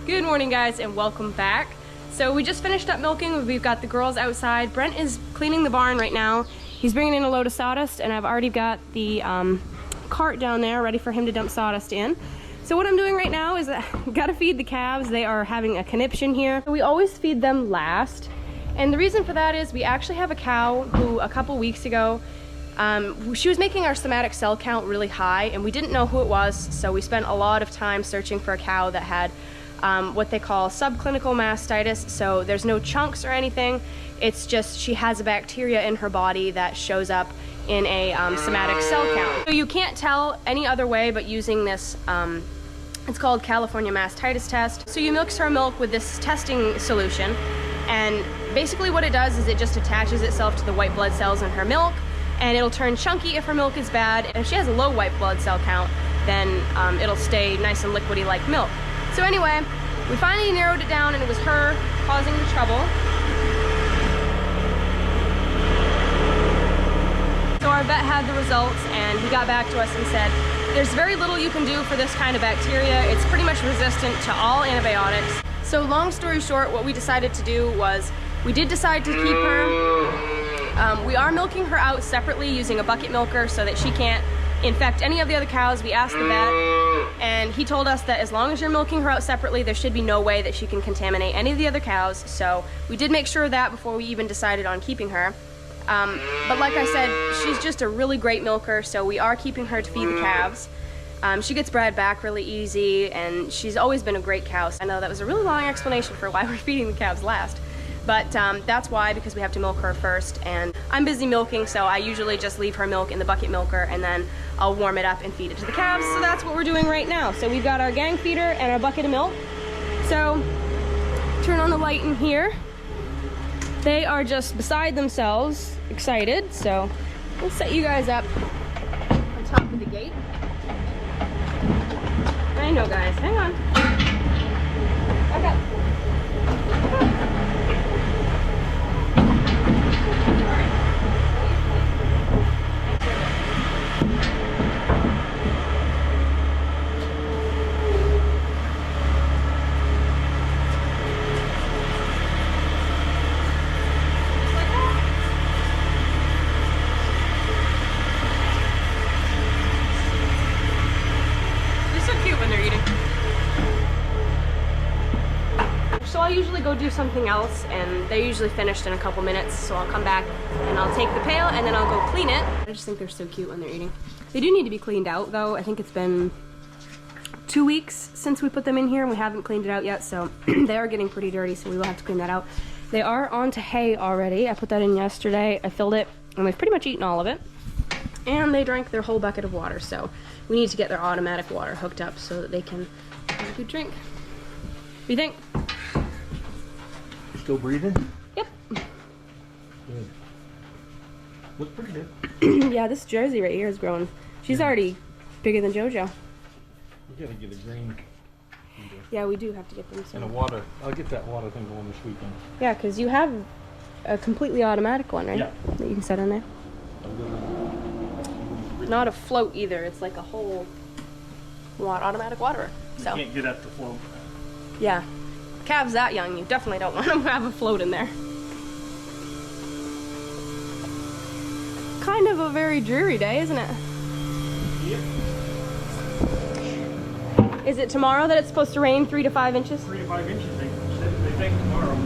Good morning, guys, and welcome back. So we just finished up milking. We've got the girls outside. Brent is cleaning the barn right now. He's bringing in a load of sawdust, and I've already got the cart down there ready for him to dump sawdust in. So what I'm doing right now is I gotta feed the calves. They are having a conniption here. We always feed them last, and the reason for that is we actually have a cow who a couple weeks ago, she was making our somatic cell count really high, and we didn't know who it was, so we spent a lot of time searching for a cow that had what they call subclinical mastitis. So there's no chunks or anything. It's just she has a bacteria in her body that shows up in a somatic cell count. So you can't tell any other way but using this, it's called California mastitis test. So you mix her milk with this testing solution, and basically what it does is it just attaches itself to the white blood cells in her milk, and it'll turn chunky if her milk is bad. And if she has a low white blood cell count, then it'll stay nice and liquidy like milk. So anyway, we finally narrowed it down, and it was her causing the trouble. So our vet had the results, and he got back to us and said, there's very little you can do for this kind of bacteria. It's pretty much resistant to all antibiotics. So long story short, what we decided to do was, we did decide to keep her. We are milking her out separately using a bucket milker so that she can't infect any of the other cows. We asked the vet, and he told us that as long as you're milking her out separately, there should be no way that she can contaminate any of the other cows. So we did make sure of that before we even decided on keeping her. But like I said, she's just a really great milker, so we are keeping her to feed the calves. She gets bred back really easy, and she's always been a great cow. So I know that was a really long explanation for why we're feeding the calves last. But that's why, because we have to milk her first, and I'm busy milking, so I usually just leave her milk in the bucket milker, and then I'll warm it up and feed it to the calves. So that's what we're doing right now. So we've got our gang feeder and our bucket of milk. So turn on the light in here. They are just beside themselves, excited. So we'll set you guys up on top of the gate. I know, guys, hang on. Okay. So I'll usually go do something else, and they're usually finished in a couple minutes, so I'll come back and I'll take the pail and then I'll go clean it. I just think they're so cute when they're eating. They do need to be cleaned out though. I think it's been 2 weeks since we put them in here and we haven't cleaned it out yet, so they are getting pretty dirty, so we will have to clean that out. They are onto hay already. I put that in yesterday. I filled it and they've pretty much eaten all of it. And they drank their whole bucket of water, so we need to get their automatic water hooked up so that they can have a good drink. What do you think? Still breathing? Yep. Good. Look pretty good. Yeah, this Jersey right here is growing. She's already bigger than JoJo. We gotta get a green. Yeah, we do have to get them some. And a water. I'll get that water thing going this weekend. Yeah, because you have a completely automatic one, right? Yeah. That you can set in there. Not a float either. It's like a whole automatic waterer. So. You can't get up the float. Yeah. Calves that young, you definitely don't want them to have a float in there. Kind of a very dreary day, isn't it? Yep. Is it tomorrow that it's supposed to rain 3 to 5 inches? 3 to 5 inches, they think tomorrow.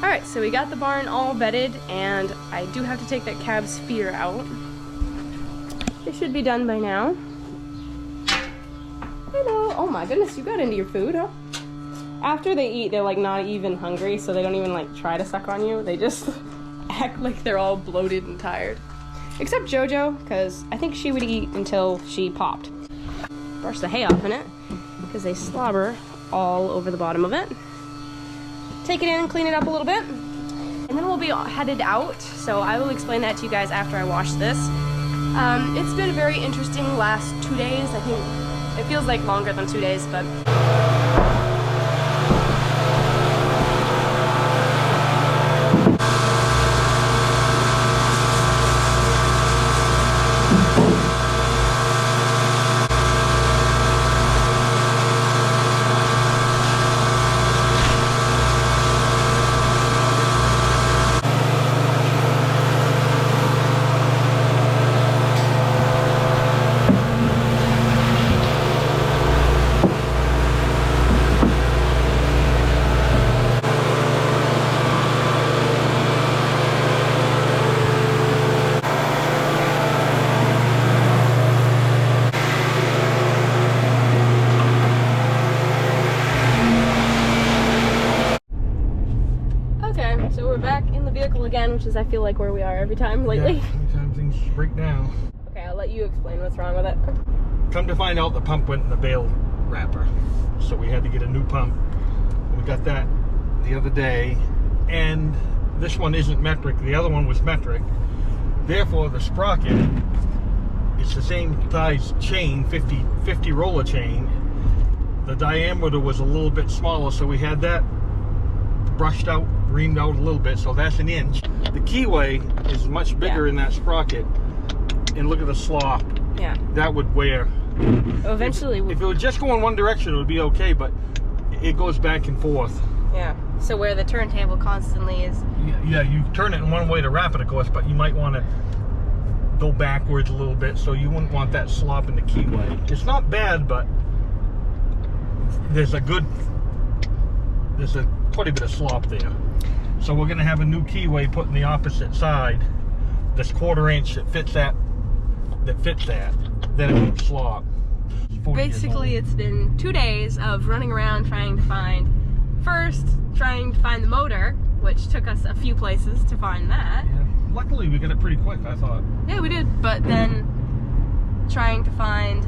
Alright, so we got the barn all bedded, and I do have to take that calf's feeder out. It should be done by now. Hello! Oh my goodness, you got into your food, huh? After they eat, they're like not even hungry, so they don't even like try to suck on you. They just act like they're all bloated and tired. Except JoJo, because I think she would eat until she popped. Brush the hay off in it, because they slobber all over the bottom of it. Take it in and clean it up a little bit, and then we'll be headed out, so I will explain that to you guys after I wash this. It's been a very interesting last 2 days. I think it feels like longer than 2 days, but so we're back in the vehicle again, which is I feel like where we are every time lately. Yeah, anytime things break down. Okay, I'll let you explain what's wrong with it. Come to find out, the pump went in the bale wrapper, so we had to get a new pump. We got that the other day, and this one isn't metric. The other one was metric. Therefore, the sprocket, it's the same size chain, 50 roller chain. The diameter was a little bit smaller, so we had that brushed out, reamed out a little bit, so that's 1 inch. The keyway is much bigger in that sprocket, and look at the slop. Yeah. That would wear. Eventually. If it would just go in one direction, it would be okay, but it goes back and forth. Yeah. So where the turntable constantly is. Yeah, you turn it in one way to wrap it, of course, but you might want to go backwards a little bit, so you wouldn't want that slop in the keyway. It's not bad, but there's quite a bit of slop there. So we're going to have a new keyway put in the opposite side. This 1/4 inch that fits that. Then it won't slop. Basically, it's been 2 days of running around trying to find the motor, which took us a few places to find that. Yeah. Luckily, we got it pretty quick, I thought. Yeah, we did. But then we tried to find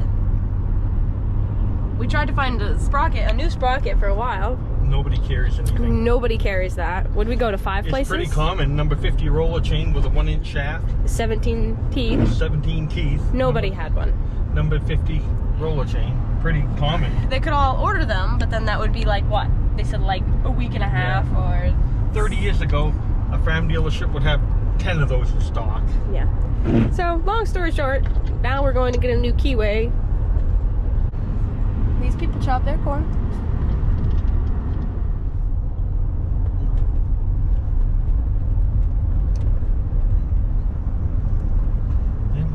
a new sprocket for a while. Nobody carries anything. Nobody carries that. Would we go to 5 places? It's pretty common. Number 50 roller chain with a 1 inch shaft. 17 teeth. 17 teeth. Nobody had one. Number 50 roller chain. Pretty common. They could all order them, but then that would be like what? They said like a week and a half or... 30 years ago, a Fram dealership would have 10 of those in stock. Yeah. So, long story short, now we're going to get a new keyway. These people chop their corn.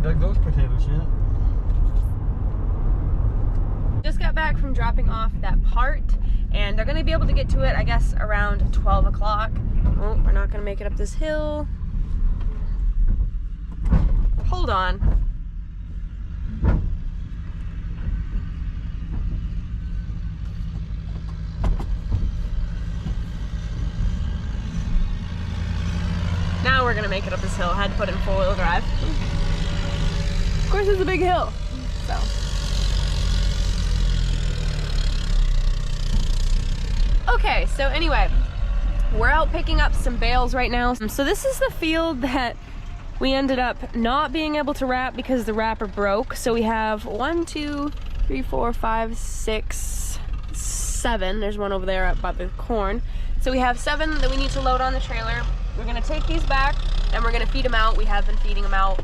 Dug those potatoes yet? Just got back from dropping off that part, and they're going to be able to get to it, I guess, around 12 o'clock. Oh, we're not going to make it up this hill. Hold on. Now we're going to make it up this hill. I had to put it in 4-wheel drive. Of course, it's a big hill, so. Okay, so anyway, we're out picking up some bales right now. So this is the field that we ended up not being able to wrap because the wrapper broke. So we have 1, 2, 3, 4, 5, 6, 7. There's one over there by the corn. So we have 7 that we need to load on the trailer. We're gonna take these back and we're gonna feed them out. We have been feeding them out.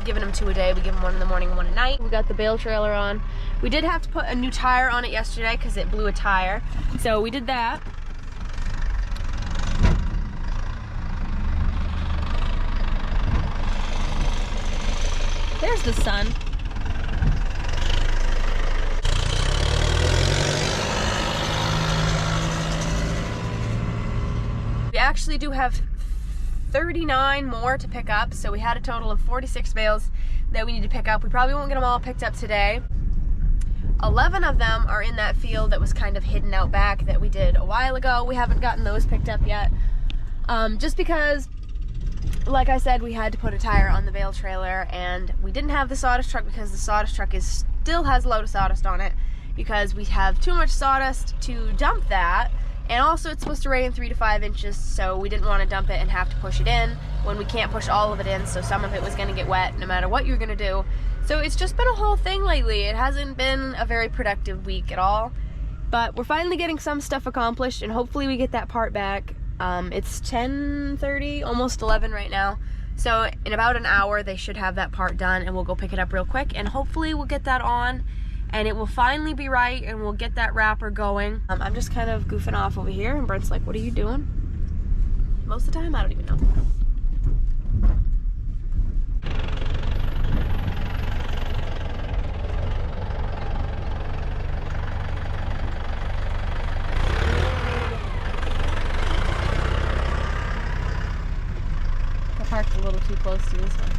Giving them 2 a day. We give them 1 in the morning and 1 at night. We got the bale trailer on. We did have to put a new tire on it yesterday because it blew a tire. So we did that. There's the sun. We actually do have 39 more to pick up, so we had a total of 46 bales that we need to pick up. We probably won't get them all picked up today. 11 of them are in that field that was kind of hidden out back that we did a while ago. We haven't gotten those picked up yet, just because, like I said, we had to put a tire on the bale trailer, and we didn't have the sawdust truck because the sawdust truck still has a load of sawdust on it because we have too much sawdust to dump that. And also it's supposed to rain 3 to 5 inches, so we didn't want to dump it and have to push it in when we can't push all of it in, so some of it was going to get wet no matter what you're going to do. So it's just been a whole thing lately. It hasn't been a very productive week at all, but we're finally getting some stuff accomplished, and hopefully we get that part back. It's 10:30, almost 11 right now, so in about an hour they should have that part done, and we'll go pick it up real quick, and hopefully we'll get that on and it will finally be right, and we'll get that wrapper going. I'm just kind of goofing off over here, and Brent's like, what are you doing? Most of the time, I don't even know. I parked a little too close to this one.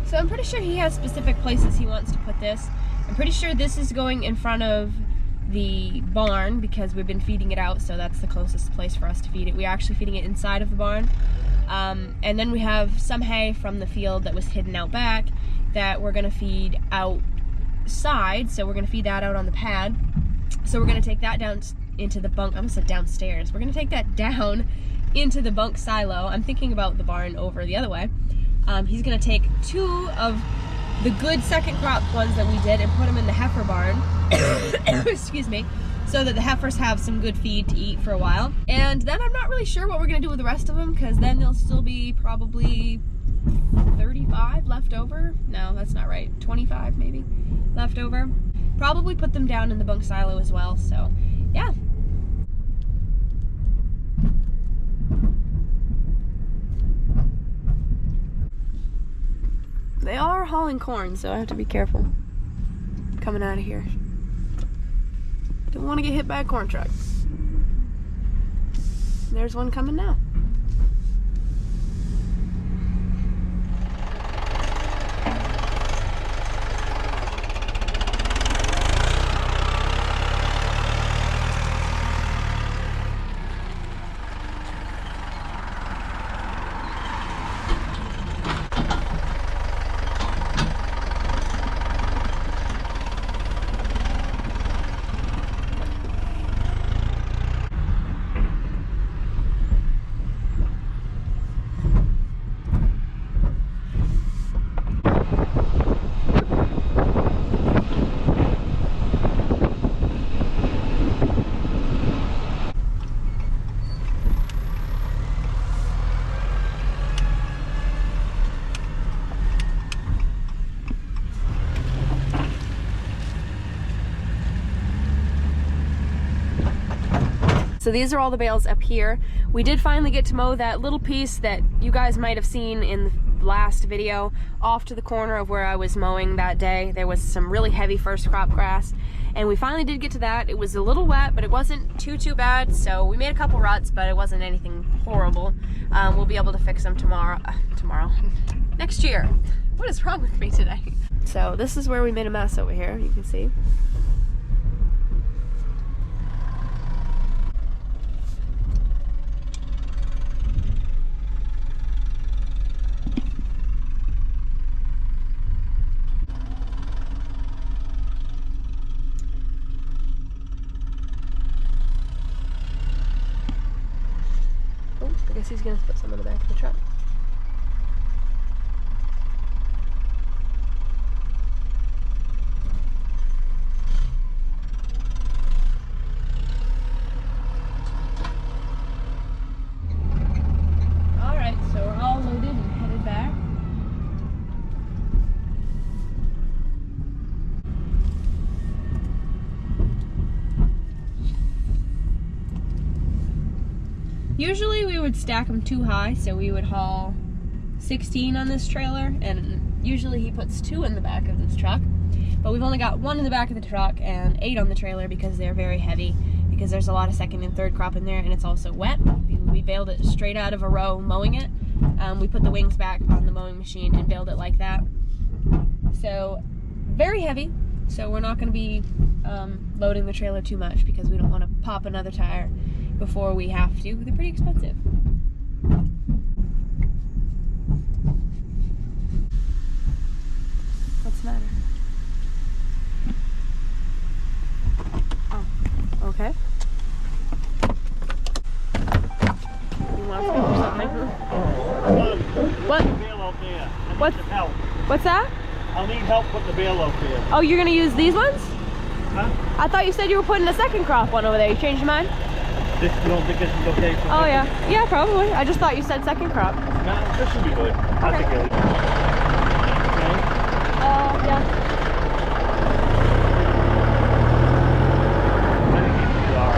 So I'm pretty sure he has specific places he wants to put this. I'm pretty sure this is going in front of the barn because we've been feeding it out, so that's the closest place for us to feed it. We're actually feeding it inside of the barn. And then we have some hay from the field that was hidden out back that we're gonna feed outside, so we're gonna feed that out on the pad. So we're gonna take that down into the bunk, I almost said downstairs. We're gonna take that down into the bunk silo. I'm thinking about the barn over the other way. He's gonna take 2 of the good second crop ones that we did and put them in the heifer barn, excuse me, so that the heifers have some good feed to eat for a while. And then I'm not really sure what we're gonna do with the rest of them, because then there'll still be probably 35 left over. No, that's not right. 25 maybe left over. Probably put them down in the bunk silo as well, so yeah. They are hauling corn, so I have to be careful coming out of here. Don't want to get hit by a corn truck. There's one coming now. So these are all the bales up here. We did finally get to mow that little piece that you guys might have seen in the last video off to the corner of where I was mowing that day. There was some really heavy first crop grass, and we finally did get to that. It was a little wet, but it wasn't too bad, so we made a couple ruts, but it wasn't anything horrible. We'll be able to fix them tomorrow, next year. What is wrong with me today? So this is where we made a mess over here, you can see. I guess he's gonna put some in the back of the truck. Usually we would stack them too high, so we would haul 16 on this trailer, and usually he puts 2 in the back of this truck. But we've only got 1 in the back of the truck and 8 on the trailer because they're very heavy, because there's a lot of second and third crop in there, and it's also wet. We baled it straight out of a row mowing it. We put the wings back on the mowing machine and baled it like that. So very heavy, so we're not going to be loading the trailer too much because we don't want to pop another tire before we have to. They're pretty expensive. What's the matter? Oh, okay. You want to or something? What? Bale out there. What? Help. What's that? I'll need help putting the bale out there. Oh, you're gonna use these ones? Huh? I thought you said you were putting a second crop one over there. You changed your mind? You don't think this is okay for Oh yeah. Yeah, probably. I just thought you said second crop. No, this should be good. I Okay. think it. Okay. Yeah. I think you are.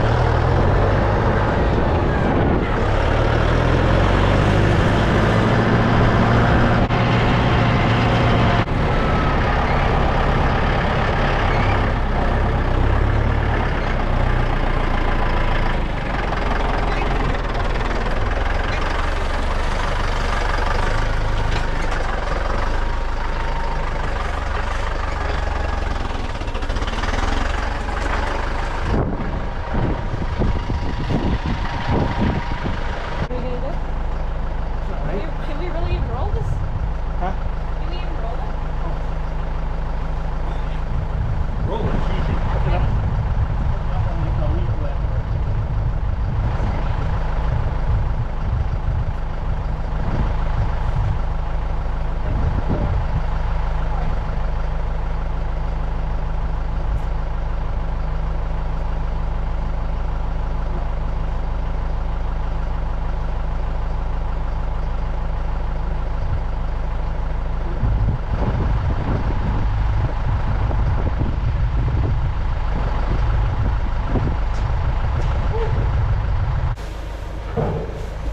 What are you gonna do? Can we really even roll this? Huh? Can we even roll it? Roll it. Easy. Pick it up. I'll leave it afterwards.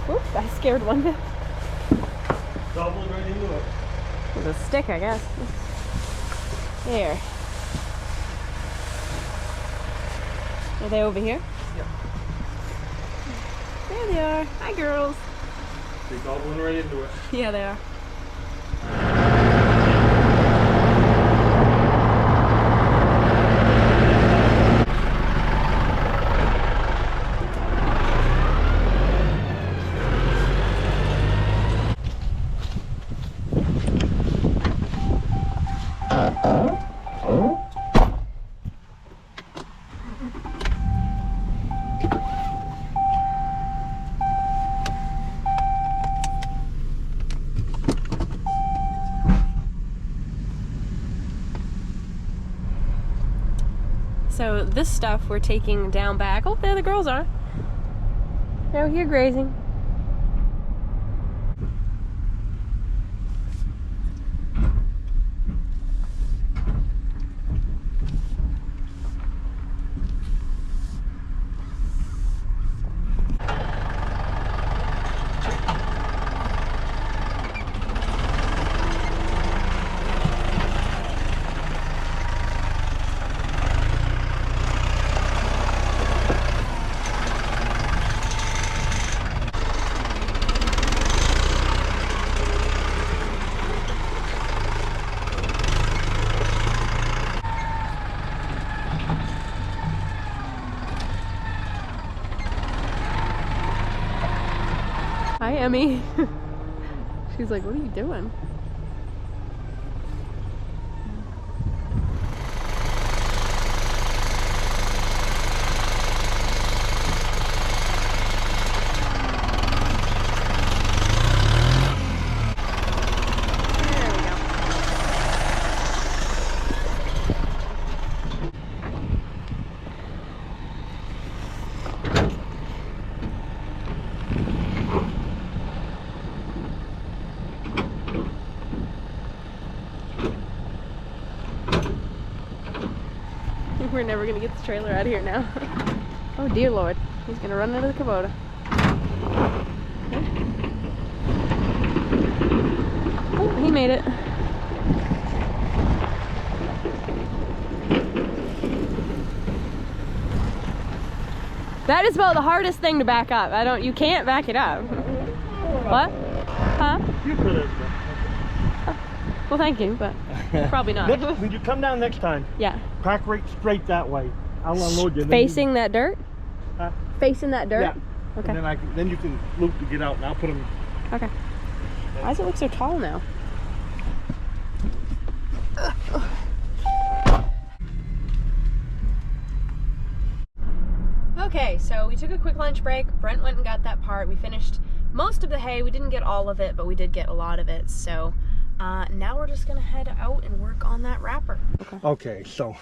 Oop, I scared one bit. Double right into it. With a stick, I guess. There. Are they over here? Yeah. There they are. Hi, girls. They doubling right into it. Yeah, they are. So this stuff we're taking down back. Oh, there the girls are. They're out here grazing. Hi, Emmy. She's like, what are you doing? There we go. We're never gonna get this trailer out of here now. Oh dear Lord, he's gonna run into the Kubota. Oh, he made it. That is about the hardest thing to back up. You can't back it up. What? Huh? You could have. Well, thank you, but probably not. When you come down next time, Yeah. park right straight that way. I'll unload you. Facing that dirt? Huh? Facing that dirt? Yeah. Okay. And then you can loop to get out, and I'll put them. Okay. Why does it look so tall now? Okay, so we took a quick lunch break. Brent went and got that part. We finished most of the hay. We didn't get all of it, but we did get a lot of it. So now we're just gonna head out and work on that wrapper. Okay, so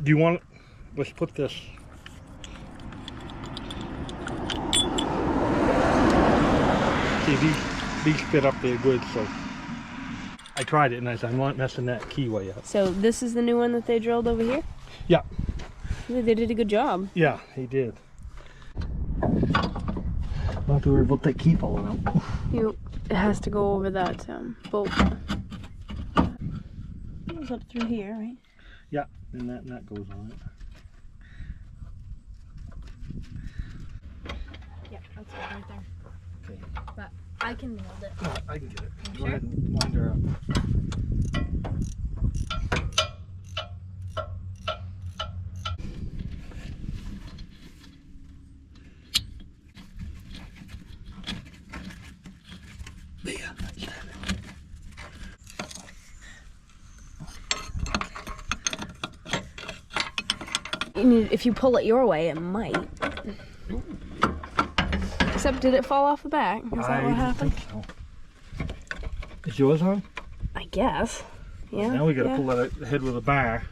do you want? Let's put this. See, these fit up there good. So I tried it, and I said I'm not messing that keyway up. So this is the new one that they drilled over here? Yeah. They did a good job. Yeah, he did. Not to worry about that key falling out. It has to go over that bolt. It goes up through here, right? Yeah, and that nut goes on it. Yeah, that's it right there. Okay. But I can hold it. No, I can get it. You Go sure? ahead and wind her up. If you pull it your way, it might. Except, did it fall off the back? Is that what happened? I think so. Is yours on? I guess. Yeah. Now we gotta pull that ahead with a bar.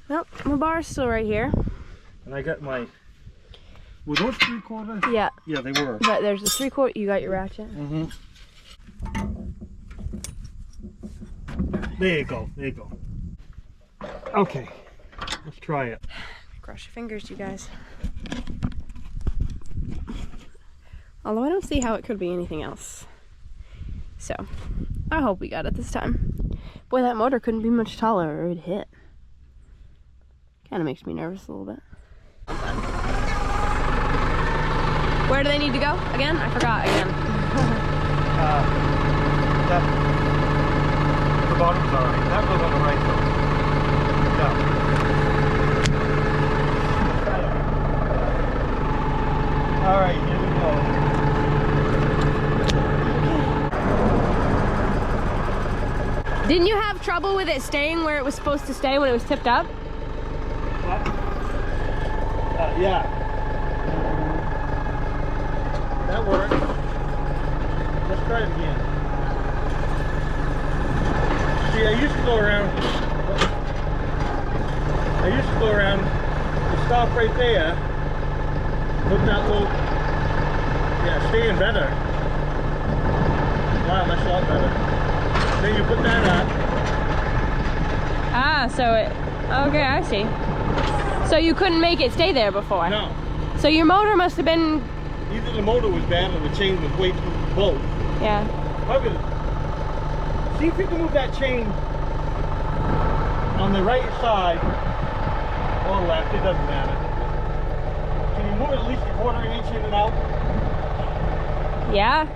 Well, my bar's still right here. And I got my. Were those 3/4? Yeah. Yeah, they were. But there's the 3/4. You got your ratchet. Mm-hmm. There you go. There you go. Okay. Let's try it. Cross your fingers, you guys. Although I don't see how it could be anything else. So, I hope we got it this time. Boy, that motor couldn't be much taller or it'd hit. Kind of makes me nervous a little bit. Where do they need to go? Again? I forgot again. The bottom's alright. That goes on the right though. Yeah. Alright, here we go. Didn't you have trouble with it staying where it was supposed to stay when it was tipped up? What? Yeah. That worked. Let's try it again. See, I used to go around, and stop right there. Look that low. Yeah, staying better. Wow, that's a lot better. Then you put that up. Ah, so it... Okay, I see. So you couldn't make it stay there before? No. So your motor must have been... Either the motor was bad or the chain was way too both. Yeah. See if you can move that chain on the right side or left, it doesn't matter. Can you move it at least a 1/4 inch in and out? Yeah.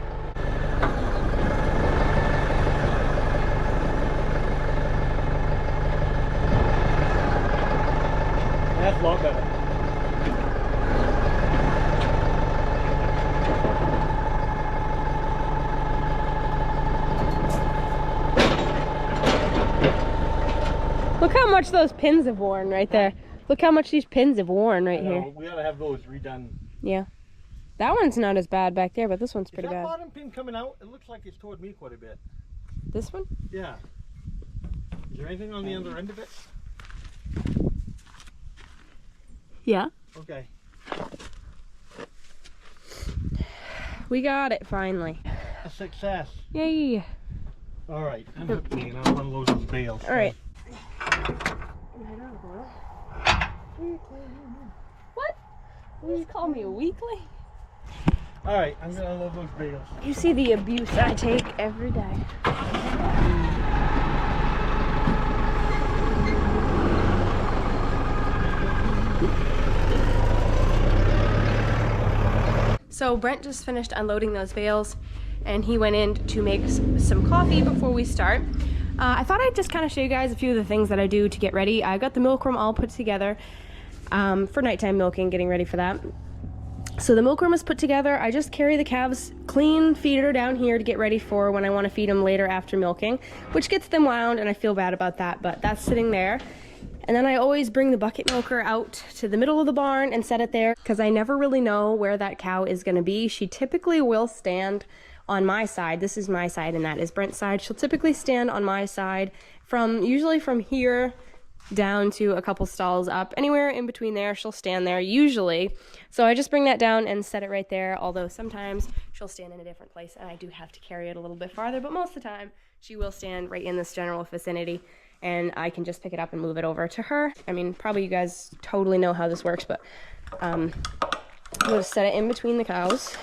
That's a lot better. Look how much those pins have worn right there. Look how much these pins have worn right here. We gotta have those redone. Yeah. That one's not as bad back there, but this one's pretty Is that bad. bottom pin coming out? It looks like it's toward me quite a bit. This one? Yeah. Is there anything on the other end of it? Yeah. Okay. We got it finally. A success. Yay. All right. I'm happy, and I'll unload those bales. All right. What? You just call me a weakling? All right, I'm gonna unload those bales. You see the abuse I take every day. So Brent just finished unloading those bales and he went in to make some coffee before we start. I thought I'd just kind of show you guys a few of the things that I do to get ready. I got the milk room all put together for nighttime milking, getting ready for that. So the milk room is put together. I just carry the calves clean feeder down here to get ready for when I want to feed them later after milking, which gets them wound, and I feel bad about that, but that's sitting there. And then I always bring the bucket milker out to the middle of the barn and set it there because I never really know where that cow is going to be. She typically will stand on my side. This is my side and that is Brent's side. She'll typically stand on my side usually from here down to a couple stalls up. Anywhere in between there, she'll stand there usually. So I just bring that down and set it right there, although sometimes she'll stand in a different place and I do have to carry it a little bit farther, but most of the time she will stand right in this general vicinity and I can just pick it up and move it over to her. I mean, probably you guys totally know how this works, but I'm gonna set it in between the cows.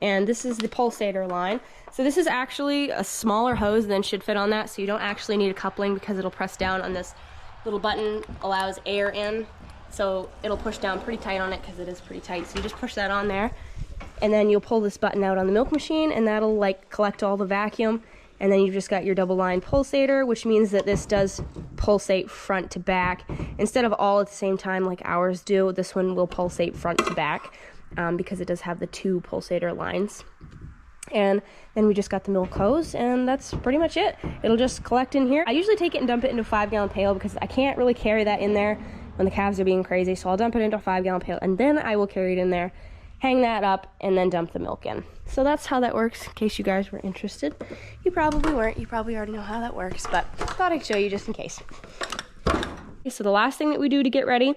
And this is the pulsator line. So this is actually a smaller hose than should fit on that, so you don't actually need a coupling because it'll press down on this little button, allows air in. So it'll push down pretty tight on it because it is pretty tight. So you just push that on there and then you'll pull this button out on the milk machine and that'll like collect all the vacuum. And then you've just got your double line pulsator, which means that this does pulsate front to back. Instead of all at the same time like ours do, this one will pulsate front to back because it does have the two pulsator lines. And then we just got the milk hose and that's pretty much it. It'll just collect in here. I usually take it and dump it into a 5-gallon pail because I can't really carry that in there when the calves are being crazy. So I'll dump it into a 5-gallon pail and then I will carry it in there, hang that up, and then dump the milk in. So that's how that works, in case you guys were interested. You probably weren't. You probably already know how that works, but thought I'd show you just in case. Okay, so the last thing that we do to get ready,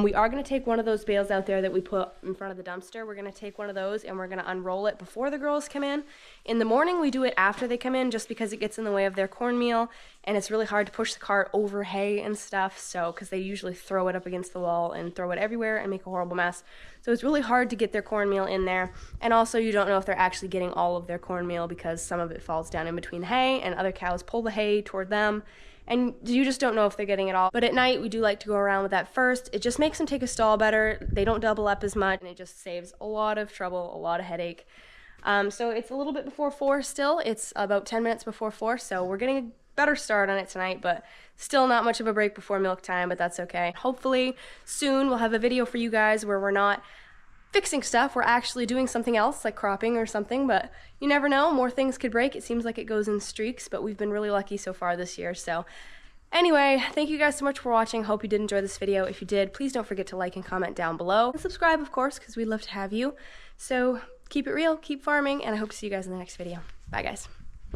we are going to take one of those bales out there that we put in front of the dumpster. We're going to take one of those and we're going to unroll it before the girls come in. In the morning, we do it after they come in just because it gets in the way of their cornmeal and it's really hard to push the cart over hay and stuff. So, because they usually throw it up against the wall and throw it everywhere and make a horrible mess. So it's really hard to get their cornmeal in there. And also you don't know if they're actually getting all of their cornmeal because some of it falls down in between the hay and other cows pull the hay toward them. And you just don't know if they're getting it all. But at night, we do like to go around with that first. It just makes them take a stall better. They don't double up as much, and it just saves a lot of trouble, a lot of headache. So it's a little bit before 4 still. It's about 10 minutes before 4, so we're getting a better start on it tonight, but still not much of a break before milk time, but that's okay. Hopefully, soon we'll have a video for you guys where we're not fixing stuff, we're actually doing something else like cropping or something, but you never know, more things could break. It seems like it goes in streaks, but we've been really lucky so far this year. So anyway, thank you guys so much for watching. Hope you did enjoy this video. If you did, please don't forget to like and comment down below and subscribe, of course, because we'd love to have you. So keep it real, keep farming, and I hope to see you guys in the next video. Bye guys.